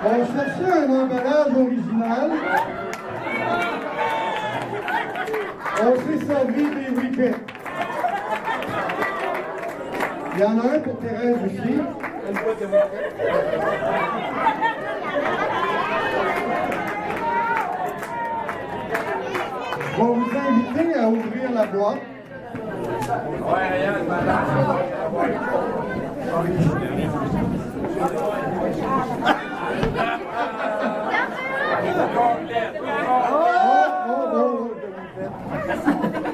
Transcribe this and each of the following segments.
On cherchait un emballage original. On s'est servi des whippets. Il y en a un pour Thérèse aussi. Je vais vous inviter à ouvrir la boîte.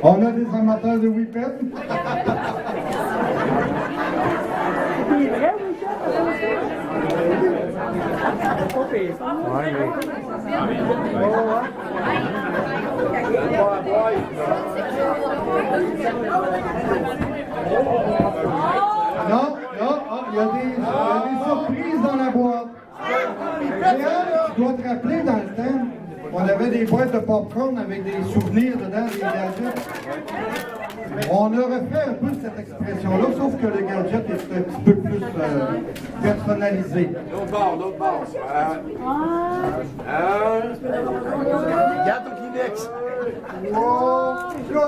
On a des amateurs de whippets. Non, il y a des surprises dans la boîte. Réal, tu dois te rappeler dans le temps, on avait des boîtes de popcorn avec des souvenirs dedans, des gadgets. On a refait un peu cette expression-là, sauf que le gadget est un petit peu plus personnalisé. L'autre bord. Garde ton Kleenex. Go!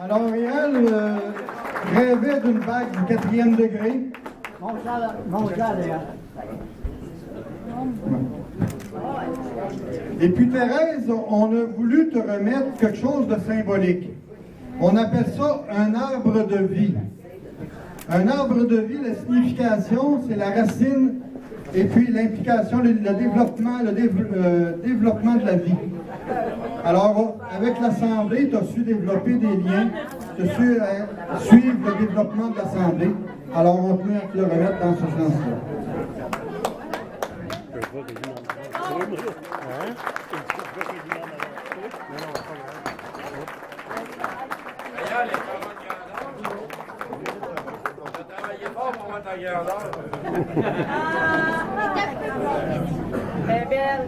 Alors, Réal rêvait d'une bague du 4e degré. Et puis Thérèse, on a voulu te remettre quelque chose de symbolique. On appelle ça un arbre de vie. Un arbre de vie, la signification, c'est la racine et puis l'implication, le développement de la vie. Alors, avec l'Assemblée, tu as su développer des liens, tu as su suivre le développement de l'Assemblée. Alors, on tenait à te le remettre dans ce sens-là. Ben belle.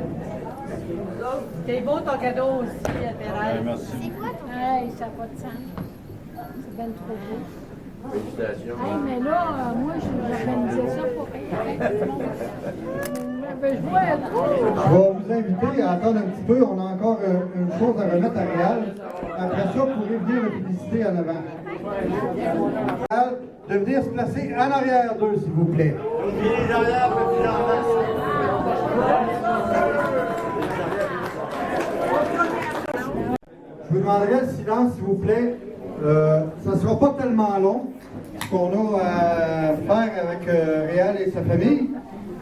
C'est beau ton cadeau aussi, Thérèse. Merci. C'est quoi ton Hey, ça n'a pas de sens. C'est bien trop beau. Félicitations. Hey, mais là, moi, j'organisais ça pour rien. Ben, je vois un trou. Je vais vous inviter à attendre un petit peu. On a encore une chose à remettre à Réal. Après ça, vous pourrez venir le féliciter en avant. Réal, de venir se placer en arrière d'eux, s'il vous plaît. Je vous demanderai le silence, s'il vous plaît. Ça ne sera pas tellement long, ce qu'on a à faire avec Réal et sa famille,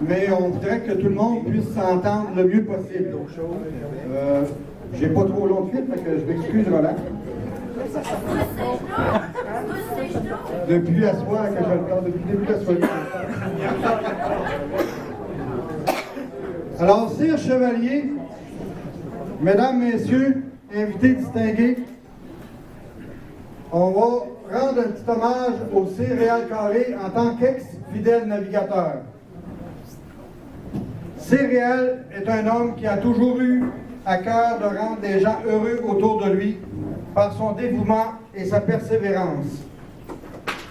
mais on voudrait que tout le monde puisse s'entendre le mieux possible. J'ai pas trop long de fil, fait que je m'excuse, Roland. Depuis à soir que je le parle, depuis le début de la soirée. Alors, Sire Chevalier, Mesdames, Messieurs, invités distingués, on va rendre un petit hommage au Sire Réal Carré en tant qu'ex-fidèle navigateur. Sire Réal est un homme qui a toujours eu à cœur de rendre les gens heureux autour de lui par son dévouement et sa persévérance.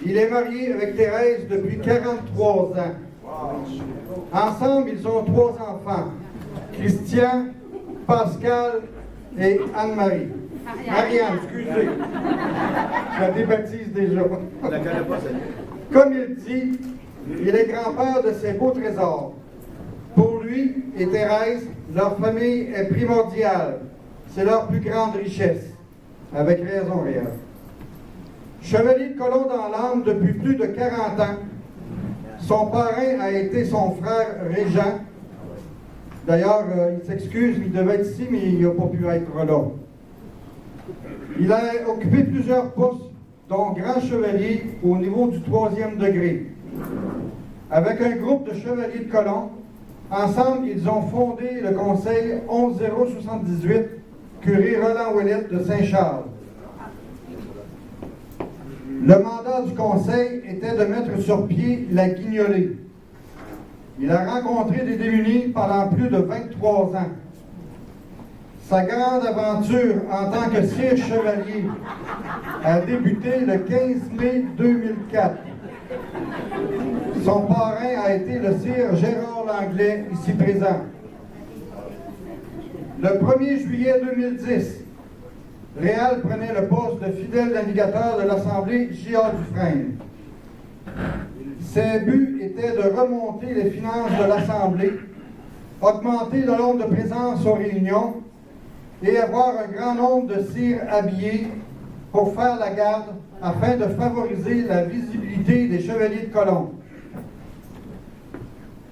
Il est marié avec Thérèse depuis 43 ans. Ensemble, ils ont 3 enfants, Christian, Pascal et Anne-Marie. Marianne, excusez. Je la débaptise déjà. Je la connais pas, celle-là. Comme il dit, il est grand-père de ses beaux trésors. Pour lui et Thérèse, leur famille est primordiale. C'est leur plus grande richesse. Avec raison, Réal. Chevalier de colon dans l'âme depuis plus de 40 ans, son parrain a été son frère Régent. D'ailleurs, il s'excuse, il devait être ici, mais il n'a pas pu être là. Il a occupé plusieurs postes, dont grand chevalier au niveau du 3e degré. Avec un groupe de chevaliers de colon, ensemble, ils ont fondé le conseil 11078, curé Roland Ouellette de Saint-Charles. Le mandat du conseil était de mettre sur pied la guignolée. Il a rencontré des démunis pendant plus de 23 ans. Sa grande aventure en tant que sire chevalier a débuté le 15 mai 2004. Son parrain a été le sire Gérard Langlais, ici présent. Le 1er juillet 2010, Réal prenait le poste de fidèle navigateur de l'Assemblée J.A. Dufresne. Ses buts étaient de remonter les finances de l'Assemblée, augmenter le nombre de présence aux réunions et avoir un grand nombre de sires habillés pour faire la garde afin de favoriser la visibilité des chevaliers de colombe.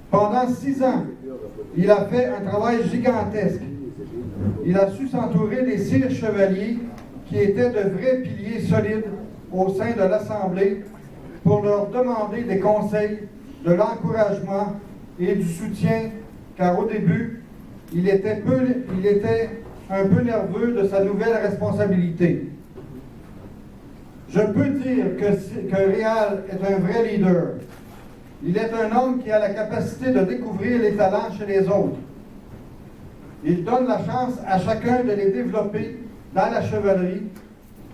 Pendant 6 ans, il a fait un travail gigantesque. Il a su s'entourer des sires chevaliers qui étaient de vrais piliers solides au sein de l'Assemblée pour leur demander des conseils, de l'encouragement et du soutien, car au début, il était un peu nerveux de sa nouvelle responsabilité. Je peux dire que Réal est un vrai leader. Il est un homme qui a la capacité de découvrir les talents chez les autres. Il donne la chance à chacun de les développer dans la chevalerie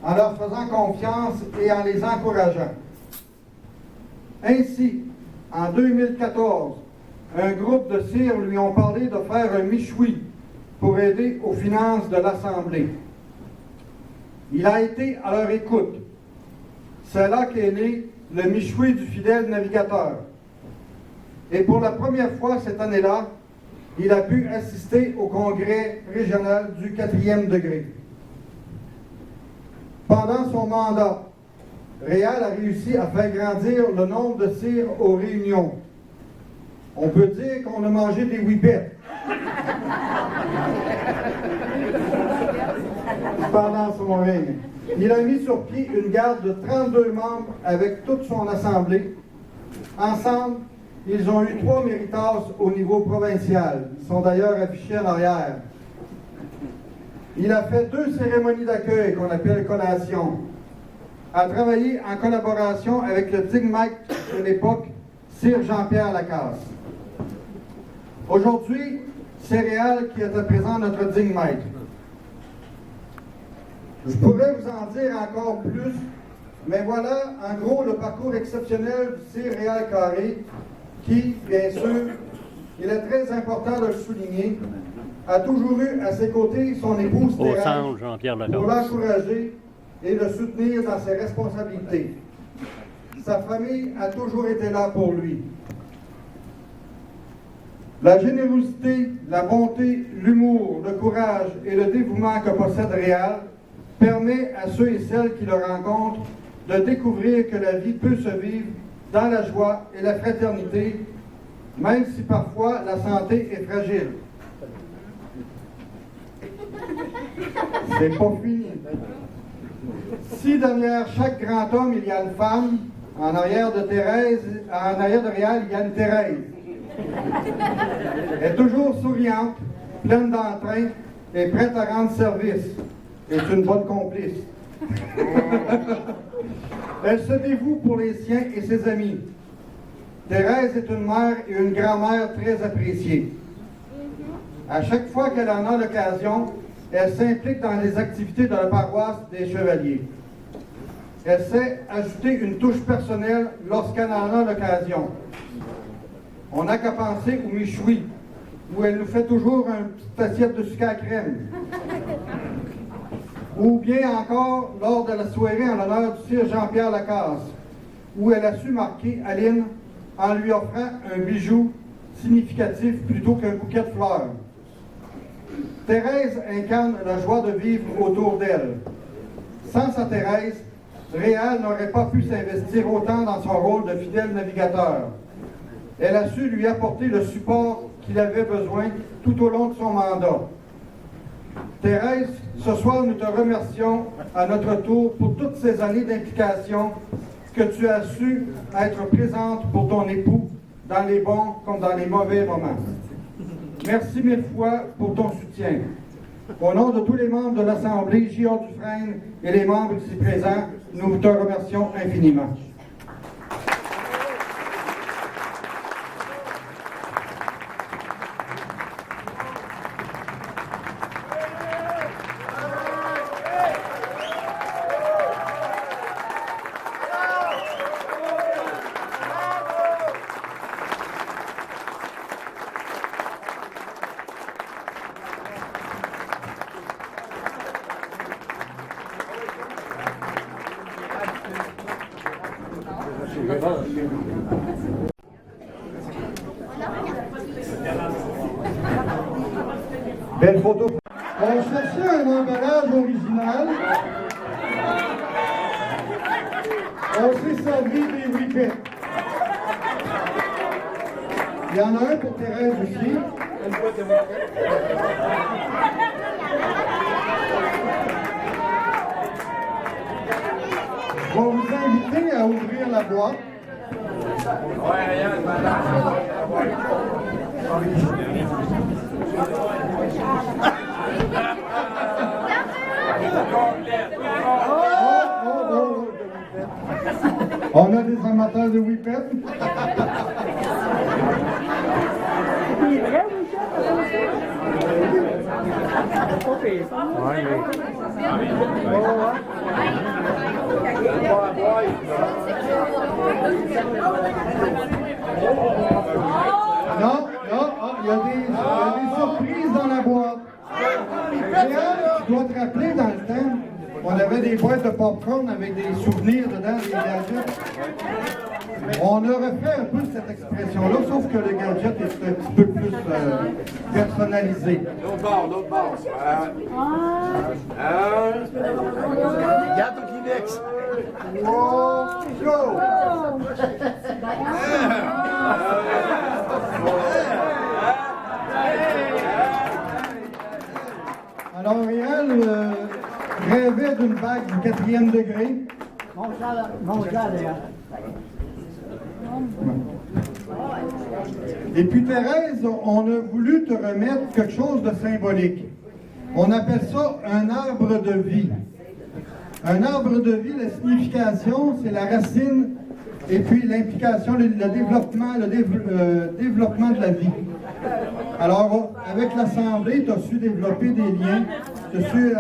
en leur faisant confiance et en les encourageant. Ainsi, en 2014, un groupe de sires lui ont parlé de faire un michoui pour aider aux finances de l'Assemblée. Il a été à leur écoute. C'est là qu'est né le michoui du fidèle navigateur. Et pour la première fois cette année-là, il a pu assister au congrès régional du 4e degré. Pendant son mandat, Réal a réussi à faire grandir le nombre de sires aux réunions. On peut dire qu'on a mangé des whippets pendant son règne. Il a mis sur pied une garde de 32 membres avec toute son assemblée. Ensemble, ils ont eu 3 méritas au niveau provincial. Ils sont d'ailleurs affichés en arrière. Il a fait 2 cérémonies d'accueil qu'on appelle collations. A travaillé en collaboration avec le digne-maître de l'époque, Sire Jean-Pierre Lacasse. Aujourd'hui, c'est Réal qui est à présent notre digne-maître. Je pourrais vous en dire encore plus, mais voilà en gros le parcours exceptionnel du Sire Réal Carré, qui, bien sûr, il est très important de le souligner, a toujours eu à ses côtés son épouse Thérèse pour l'encourager et le soutenir dans ses responsabilités. Sa famille a toujours été là pour lui. La générosité, la bonté, l'humour, le courage et le dévouement que possède Réal permet à ceux et celles qui le rencontrent de découvrir que la vie peut se vivre dans la joie et la fraternité, même si parfois la santé est fragile. C'est pas fini. Si derrière chaque grand homme il y a une femme, en arrière de Réal, il y a une Thérèse. Elle est toujours souriante, pleine d'entrain et prête à rendre service. Et c'est une bonne complice. Elle se dévoue pour les siens et ses amis. Thérèse est une mère et une grand-mère très appréciée. À chaque fois qu'elle en a l'occasion, elle s'implique dans les activités de la paroisse des Chevaliers. Elle sait ajouter une touche personnelle lorsqu'elle en a l'occasion. On n'a qu'à penser au michoui, où elle nous fait toujours une petite assiette de sucre à crème. Ou bien encore lors de la soirée en l'honneur du sire Jean-Pierre Lacasse, où elle a su marquer Aline en lui offrant un bijou significatif plutôt qu'un bouquet de fleurs. Thérèse incarne la joie de vivre autour d'elle. Sans sa Thérèse, Réal n'aurait pas pu s'investir autant dans son rôle de fidèle navigateur. Elle a su lui apporter le support qu'il avait besoin tout au long de son mandat. Thérèse, ce soir, nous te remercions à notre tour pour toutes ces années d'implication que tu as su être présente pour ton époux dans les bons comme dans les mauvais moments. Merci mille fois pour ton soutien. Au nom de tous les membres de l'Assemblée J.A. Dufresne et les membres ici présents, nous te remercions infiniment. Belle photo. On cherchait un emballage original. On s'est servi des whippets. Il y en a un pour Thérèse aussi. Je vais vous inviter à ouvrir la boîte. On a des amateurs de whippets. Non, il y a des surprises dans la boîte. Léa, tu dois te rappeler dans le temps, on avait des boîtes de popcorn avec des souvenirs dedans, des gadgets. On a refait un peu cette expression-là, sauf que le gadget est un petit peu plus personnalisé. L'autre bord. Garde ton Kleenex. Go! Alors, Réal rêvait d'une bague du 4e degré. Et puis Thérèse, on a voulu te remettre quelque chose de symbolique. On appelle ça un arbre de vie. Un arbre de vie, la signification, c'est la racine et puis l'implication, le développement de la vie. Alors, avec l'Assemblée, tu as su développer des liens, tu as su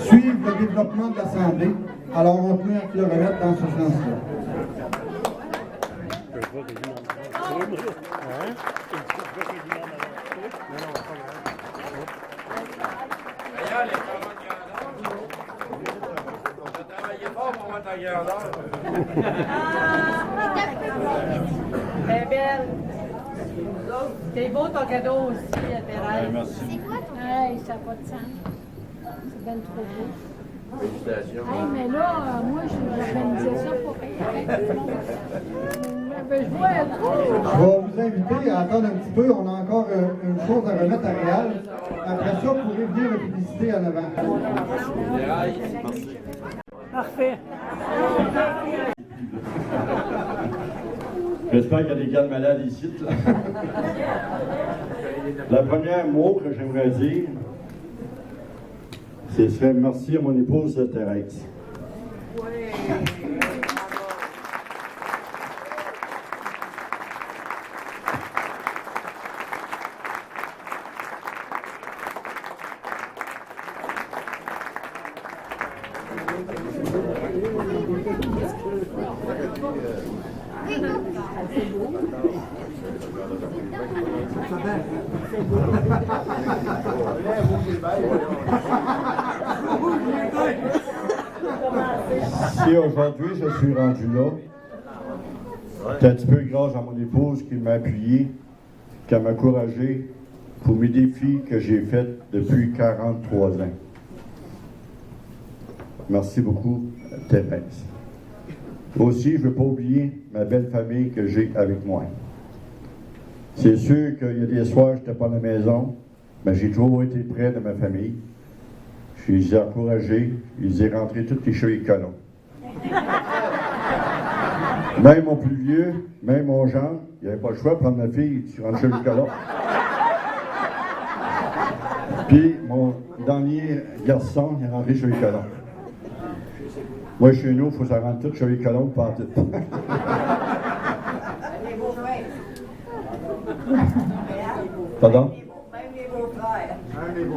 suivre le développement de l'Assemblée. Alors, on tenait à te le remettre dans ce sens-là. Très belle. C'est beau ton cadeau aussi, Thérèse. Merci. Hey, ça n'a pas de sens. C'est bien trop beau. Félicitations. Hey, mais là, moi, j'organisais ça pour rien. Je vois un Je vais vous inviter à attendre un petit peu. On a encore une chose à remettre à Réal. Après ça, vous pourrez venir le féliciter en avant. Parfait. J'espère qu'il y a des gars de malades ici. Là. La première mot que j'aimerais dire, c'est merci à mon épouse Thérèse. Si aujourd'hui je suis rendu là, c'est un petit peu grâce à mon épouse qui m'a appuyé, qui m'a encouragé pour mes défis que j'ai faits depuis 43 ans. Merci beaucoup, Thérèse. Aussi, je ne veux pas oublier ma belle famille que j'ai avec moi. C'est sûr qu'il y a des soirs, je n'étais pas à la maison, mais j'ai toujours été près de ma famille. Je les ai encouragés, je les ai rentrés tous les cheveux colons. Même mon plus vieux, même mon Jean, il n'avait pas le choix de prendre ma fille, tu rentres cheveux colons. Puis mon dernier garçon, il est rentré cheveux colons. Moi, chez nous, il faut que ça rentre tout cheveux colons par tout. Pardon?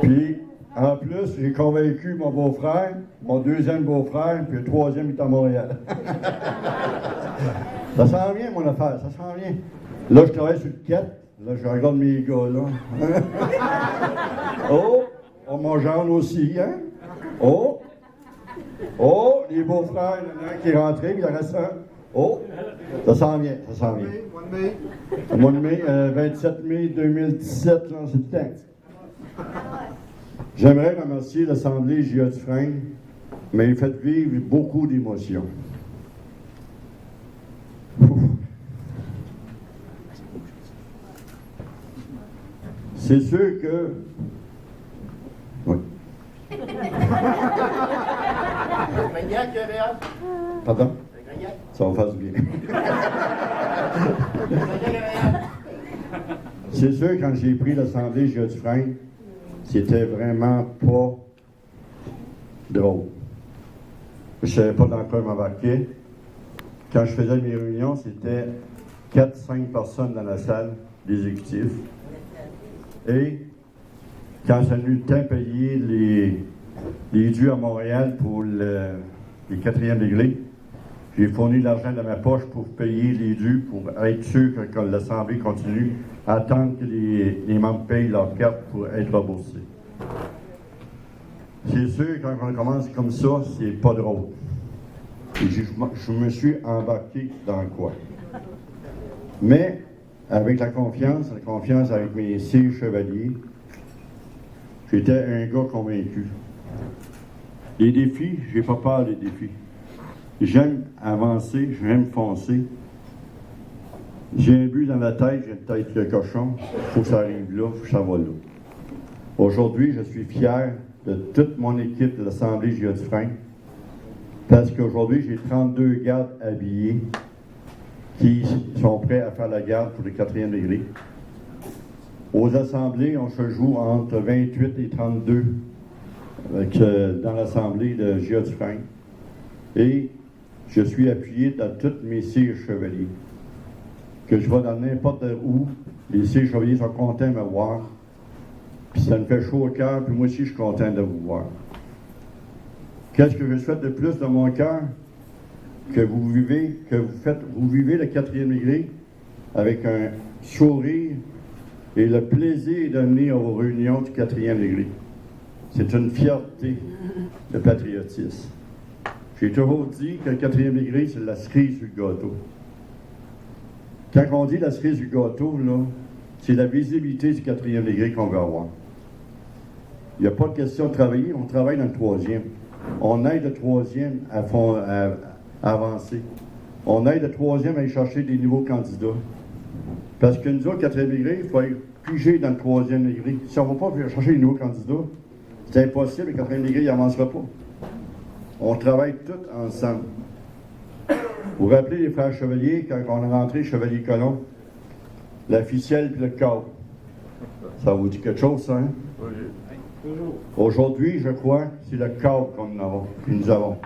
Puis, en plus, j'ai convaincu mon beau-frère, mon deuxième beau-frère, puis le troisième est à Montréal. Ça s'en vient, mon affaire, ça s'en vient. Là, je travaille sur le 4. Là, je regarde mes gars, là. Oh, mon Jean aussi, hein? Oh, les beaux-frères, il y en a un qui est rentré, puis il en reste un. Oh, ça s'en vient, ça s'en vient. Mois de mai. Le mois de mai, 27 mai 2017, là, c'est le temps. J'aimerais remercier l'Assemblée J.A. Dufresne, mais il fait vivre beaucoup d'émotions. C'est sûr que... Oui. Pardon? Ça va faire du bien. C'est sûr, quand j'ai pris l'Assemblée J.A. Dufresne, c'était vraiment pas drôle. Je ne savais pas dans quoi m'embarquer. Quand je faisais mes réunions, c'était 4-5 personnes dans la salle d'exécutif. Et quand ça nous temps de payer les dus à Montréal pour les 4e degrés, j'ai fourni l'argent de ma poche pour payer les dus, pour être sûr que l'Assemblée continue à attendre que les membres payent leur carte pour être remboursés. C'est sûr, quand on commence comme ça, c'est pas drôle. Et je me suis embarqué dans quoi? Mais, avec la confiance avec mes 6 chevaliers, j'étais un gars convaincu. Les défis, j'ai pas peur des défis. J'aime avancer, j'aime foncer. J'ai un but dans la tête, j'ai une tête de cochon. Il faut que ça arrive là, il faut que ça va là. Aujourd'hui, je suis fier de toute mon équipe de l'Assemblée J.A. Dufresne, parce qu'aujourd'hui, j'ai 32 gardes habillés qui sont prêts à faire la garde pour le 4e degré. Aux assemblées, on se joue entre 28 et 32 dans l'Assemblée de J.A. Dufresne. Et je suis appuyé dans tous mes 6 chevaliers. Que je vais dans n'importe où, les 6 chevaliers sont contents de me voir. Puis ça me fait chaud au cœur, puis moi aussi je suis content de vous voir. Qu'est-ce que je souhaite de plus de mon cœur? Que vous vivez le 4e degré avec un sourire et le plaisir de venir aux réunions du 4e degré. C'est une fierté de patriotisme. J'ai toujours dit que le 4e degré, c'est la cerise du gâteau. Quand on dit la cerise du gâteau, là, c'est la visibilité du 4e degré qu'on veut avoir. Il n'y a pas de question de travailler, on travaille dans le 3e. On aide le 3e à avancer. On aide le 3e à aller chercher des nouveaux candidats. Parce que nous autres, 4e degré, il faut être pigé dans le 3e degré. Si on ne va pas chercher des nouveaux candidats, c'est impossible, le 4e degré n'avancera pas. On travaille tous ensemble. Vous vous rappelez les frères Chevalier, quand on est rentré Chevalier Colomb, la ficelle et le câble. Ça vous dit quelque chose, ça, hein? Oui. Aujourd'hui, je crois que c'est le câble que nous avons.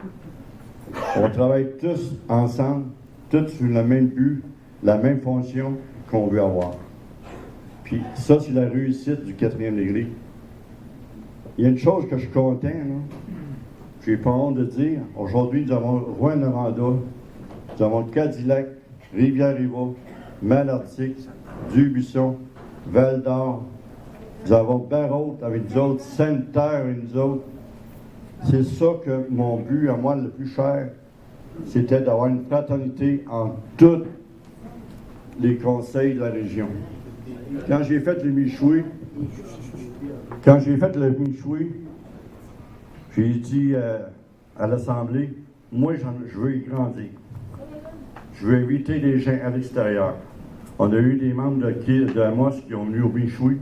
On travaille tous ensemble, tous sur le même but, la même fonction qu'on veut avoir. Puis ça, c'est la réussite du 4e degré. Il y a une chose que je suis content, là. J'ai pas honte de dire. Aujourd'hui, nous avons Rouyn-Noranda, nous avons Cadillac, Rivière-Riva, Malartic, Dubuisson, Val-d'Or. Nous avons Barrault avec nous autres, Sainte-Terre avec nous autres. C'est ça que mon but à moi le plus cher, c'était d'avoir une fraternité en tous les conseils de la région. Quand j'ai fait le Michoui, j'ai dit à l'Assemblée, moi je veux y grandir. Je veux inviter les gens à l'extérieur. On a eu des membres de Amos qui ont venu au Michoui.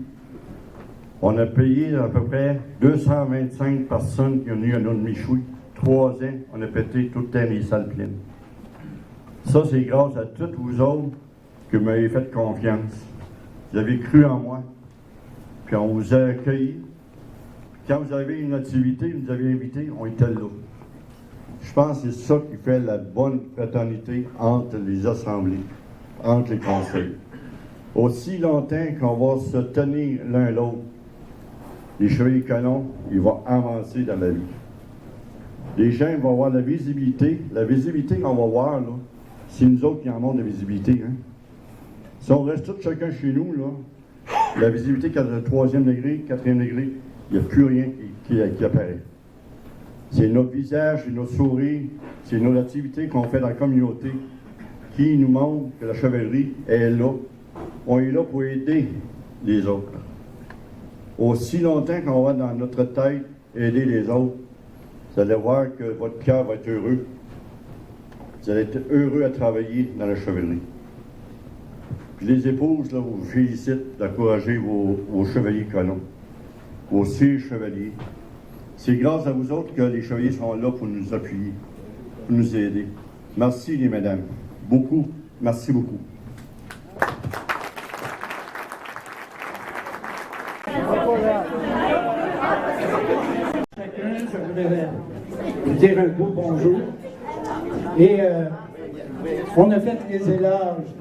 On a payé à peu près 225 personnes qui ont venu à notre Michoui. 3 ans, on a pété tout le temps les salles pleines. Ça, c'est grâce à tous vous autres que vous m'avez fait confiance. Vous avez cru en moi. Puis on vous a accueillis. Quand vous avez une activité, vous nous avez invités, on était là. Je pense que c'est ça qui fait la bonne fraternité entre les assemblées, entre les conseils. Aussi longtemps qu'on va se tenir l'un l'autre, les chevaliers colons, ils vont avancer dans la vie. Les gens vont avoir la visibilité. La visibilité qu'on va voir, là, c'est nous autres qui en avons de la visibilité. Hein? Si on reste tous chacun chez nous, là, la visibilité, le 3e degré, 4e degré, il n'y a plus rien qui apparaît. C'est notre visage, c'est nos sourires, c'est nos activités qu'on fait dans la communauté qui nous montre que la chevalerie est là. On est là pour aider les autres. Aussi longtemps qu'on va dans notre tête aider les autres, vous allez voir que votre cœur va être heureux. Vous allez être heureux à travailler dans la chevalerie. Puis les épouses, là, vous félicite d'encourager vos chevaliers colons, vos 6 chevaliers. C'est grâce à vous autres que les chevaliers sont là pour nous appuyer, pour nous aider. Merci les mesdames. Beaucoup. Merci beaucoup. Chacun, je voudrais vous dire un beau bonjour. Et on a fait les éloges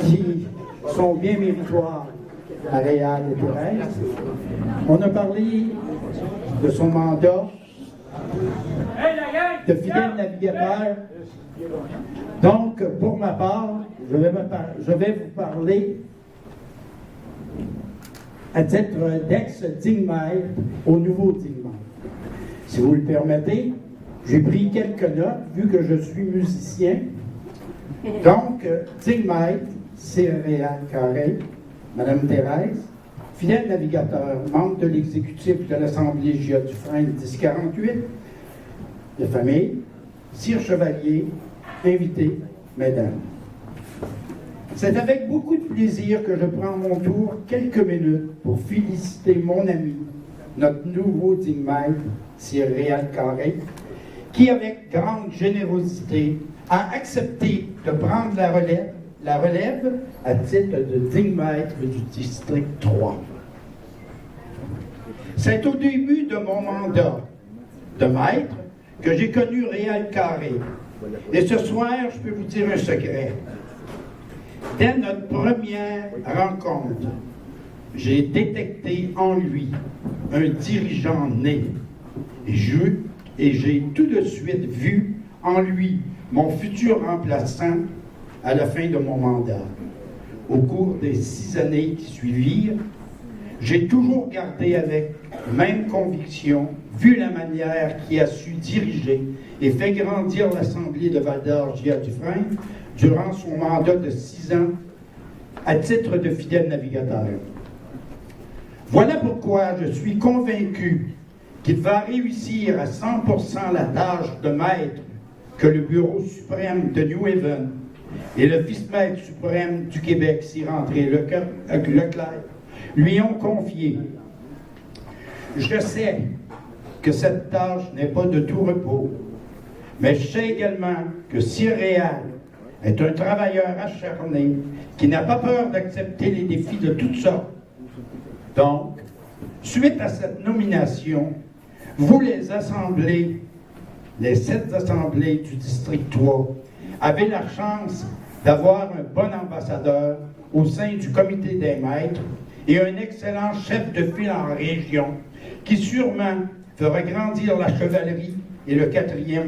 qui sont bien méritoires à Réal et Thérèse. On a parlé de son mandat de fidèle navigateur. Donc, pour ma part, je vais vous parler à titre d'ex-digne-maître au nouveau digne-maître. Si vous le permettez, j'ai pris quelques notes, vu que je suis musicien. Donc, digne-maître, c'est Réal Carré, Madame Thérèse, fidèle navigateur, membre de l'exécutif de l'Assemblée J.A. Dufresne 1048, de famille, sire chevalier, invité, mesdames. C'est avec beaucoup de plaisir que je prends mon tour quelques minutes pour féliciter mon ami, notre nouveau digne-maître, sire Réal Carré, qui, avec grande générosité, a accepté de prendre la relève à titre de digne-maître du district 3. C'est au début de mon mandat de maître que j'ai connu Réal Carré. Et ce soir, je peux vous dire un secret. Dès notre première rencontre, j'ai détecté en lui un dirigeant né. Et j'ai tout de suite vu en lui mon futur remplaçant à la fin de mon mandat. Au cours des 6 années qui suivirent, j'ai toujours gardé avec même conviction, vu la manière qu'il a su diriger et fait grandir l'Assemblée de Val-d'Or J.A. Dufresne durant son mandat de 6 ans à titre de fidèle navigateur. Voilà pourquoi je suis convaincu qu'il va réussir à 100% la tâche de maître que le Bureau suprême de New Haven et le vice-maître suprême du Québec, Sir André Leclerc, lui ont confié. Je sais que cette tâche n'est pas de tout repos, mais je sais également que Sir Réal est un travailleur acharné qui n'a pas peur d'accepter les défis de toutes sortes. Donc, suite à cette nomination, vous les assemblées, les 7 assemblées du district 3, avez la chance d'avoir un bon ambassadeur au sein du comité des maîtres et un excellent chef de file en région qui sûrement fera grandir la chevalerie et le 4e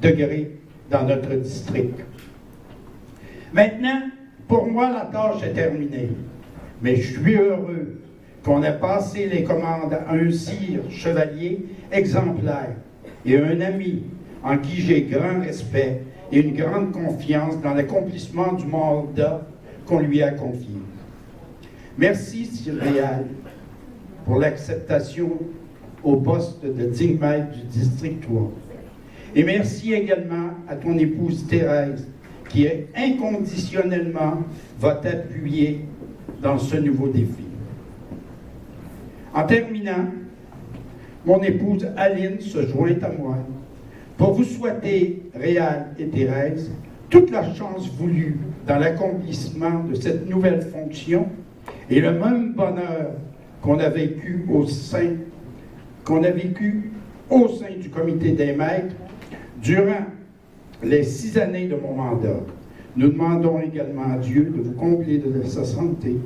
degré dans notre district. Maintenant, pour moi, la tâche est terminée, mais je suis heureux qu'on ait passé les commandes à un sire chevalier exemplaire et un ami en qui j'ai grand respect et une grande confiance dans l'accomplissement du mandat qu'on lui a confié. Merci, Sir Réal, pour l'acceptation au poste de digne-maître du district 3. Et merci également à ton épouse Thérèse, qui inconditionnellement va t'appuyer dans ce nouveau défi. En terminant, mon épouse Aline se joint à moi pour vous souhaiter, Réal et Thérèse, toute la chance voulue dans l'accomplissement de cette nouvelle fonction et le même bonheur qu'on a vécu au sein du comité des maîtres durant les 6 années de mon mandat. Nous demandons également à Dieu de vous combler de sa santé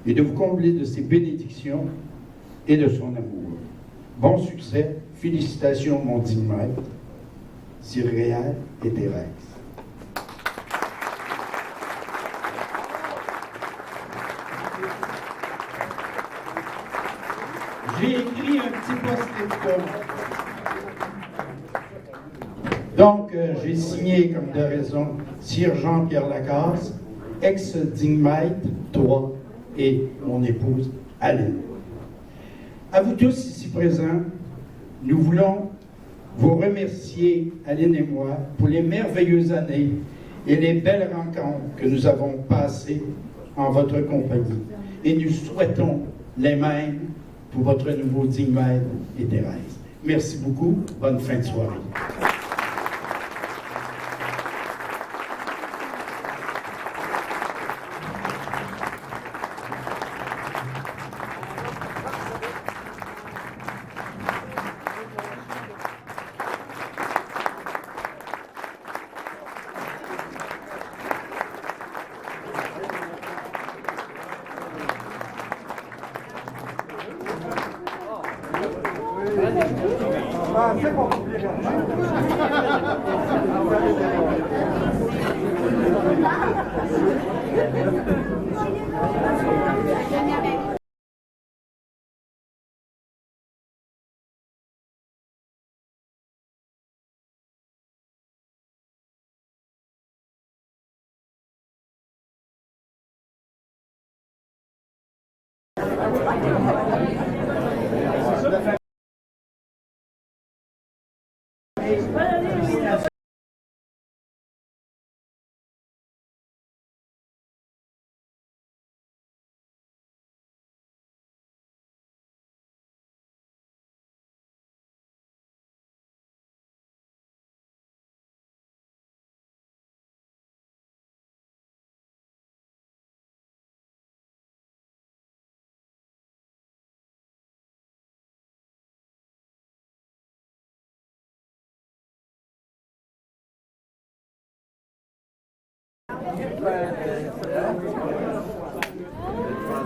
et de vous combler de ses bénédictions et de son amour. Bon succès, félicitations mon digne maître, Sir Réal et Thérèse. J'ai écrit un petit post-it Donc, j'ai signé comme de raison Sir Jean-Pierre Lacasse, ex-digne-maître, toi et mon épouse Aline. À vous tous ici présents, nous voulons vous remercier, Aline et moi, pour les merveilleuses années et les belles rencontres que nous avons passées en votre compagnie. Et nous souhaitons les mêmes pour votre nouveau digne maître et Thérèse. Merci beaucoup. Bonne fin de soirée.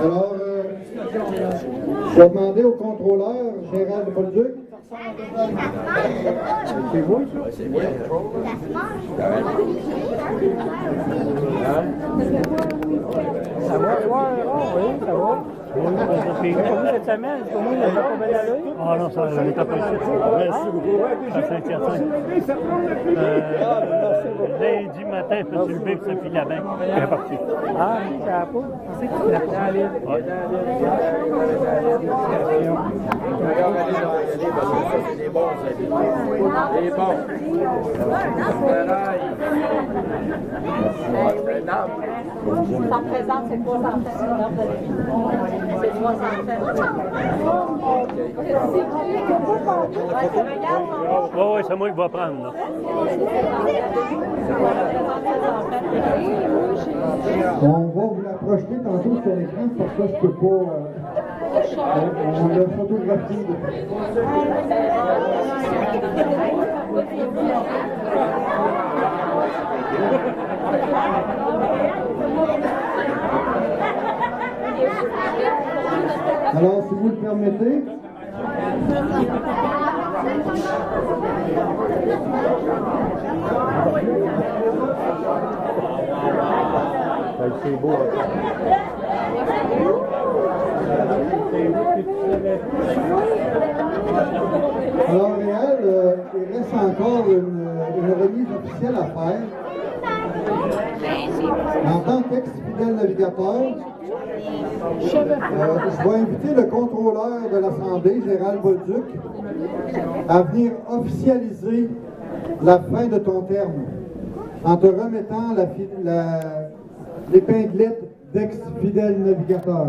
Alors, je vais demander au contrôleur, Gérald Bolduc. C'est vous, ça? C'est moi. Ça va, oui, ça va. Puis pour vous cette semaine, pour nous, il n'a pas bien allé? Ah non, ça n'est pas possible. Merci beaucoup. À Saint-Hyacinthe. Lundi matin, je peux se lever pour se filer la bain. Elle est partie. Ah, ça va pas? C'est cool. Ouais. C'est bon, c'est bon. Ça représente, c'est quoi ça c'est 300 Oui, c'est moi qui vais prendre. Là. On va vous la projeter tantôt sur l'écran, parce que je peux pas. On l'a photographié. Alors, si vous le permettez. C'est beau. Alors, Réal, il reste encore une remise officielle à faire. En tant qu'ex-fidèle navigateur, je vais inviter le contrôleur de l'Assemblée, Gérald Bolduc, à venir officialiser la fin de ton terme en te remettant l'épinglette d'ex-fidèle navigateur.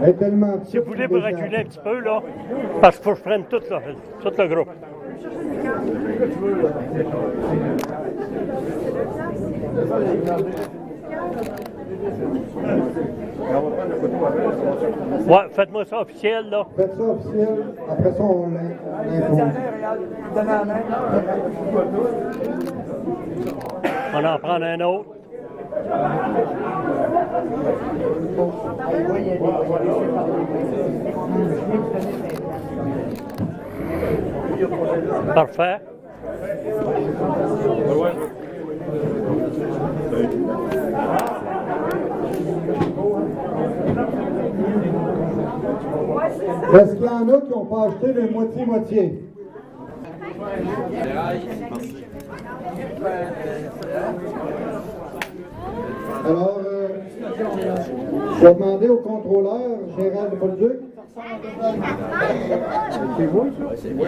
Elle est tellement petite, Si vous voulez me reculer un petit peu, là, parce qu'il faut que je prenne tout le groupe. Ouais, faites-moi ça officiel, là. Faites ça officiel, après ça on l'impose. On en prend un autre. Parfait. Est-ce qu'il y en a qui n'ont pas acheté le moitié-moitié? Alors, je vais demander au contrôleur, Gérald Bolduc. C'est moi, ça? C'est moi.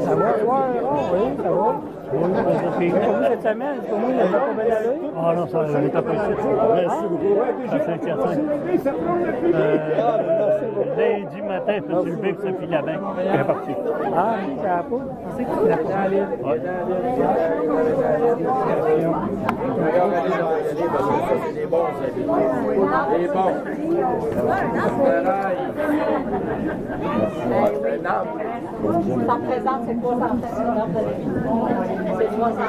Ça va? Oui, ça va. C'est pour vous cette semaine? C'est pour nous, il n'a pas bien allé? Ah non, ça, on n'est pas ici. Merci beaucoup. À Saint-Hyacinthe. Lundi matin, je me suis levé pour se filer la banque. Il est parti. Ah, c'est à la poule? C'est cool. Il est dans l'île. C'est des bons habits. Des bons. Ça représente, c'est quoi ça représente de la vie? C'est 300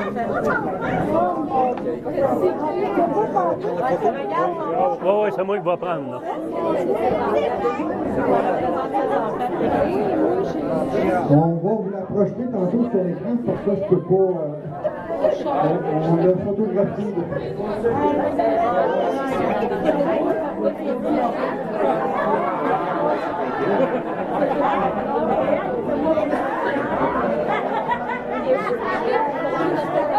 Oui, c'est moi qui vais prendre. Là. On va vous la projeter tantôt sur l'écran, parce que je peux pas. On l'a photographié.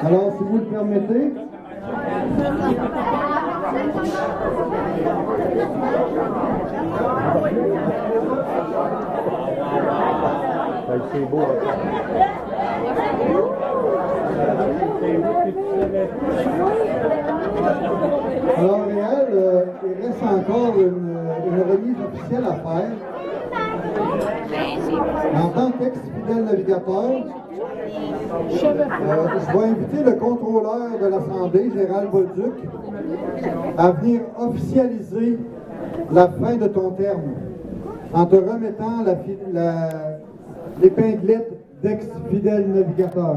Alors, si vous le permettez. C'est beau. Alors, Réal, il reste encore une remise officielle à faire. En tant qu'ex-fidèle navigateur, je vais inviter le contrôleur de l'Assemblée, Gérald Bolduc, à venir officialiser la fin de ton terme en te remettant l'épinglette d'ex-fidèle navigateur.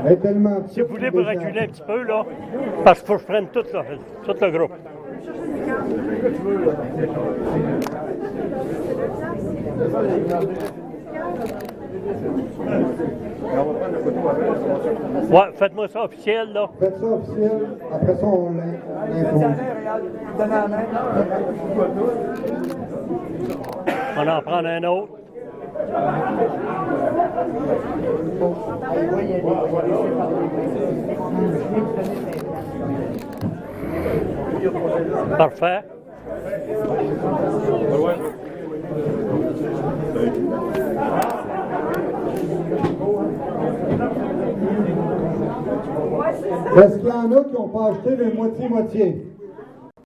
Elle est tellement petite, Si vous voulez me reculer un petit peu, là, parce qu'il faut que je prenne tout le groupe. Ouais, faites-moi ça officiel, là. Faites ça officiel, après ça on l'impose. On en prend un autre. Parfait. Est-ce qu'il y en a qui n'ont pas acheté le moitié-moitié?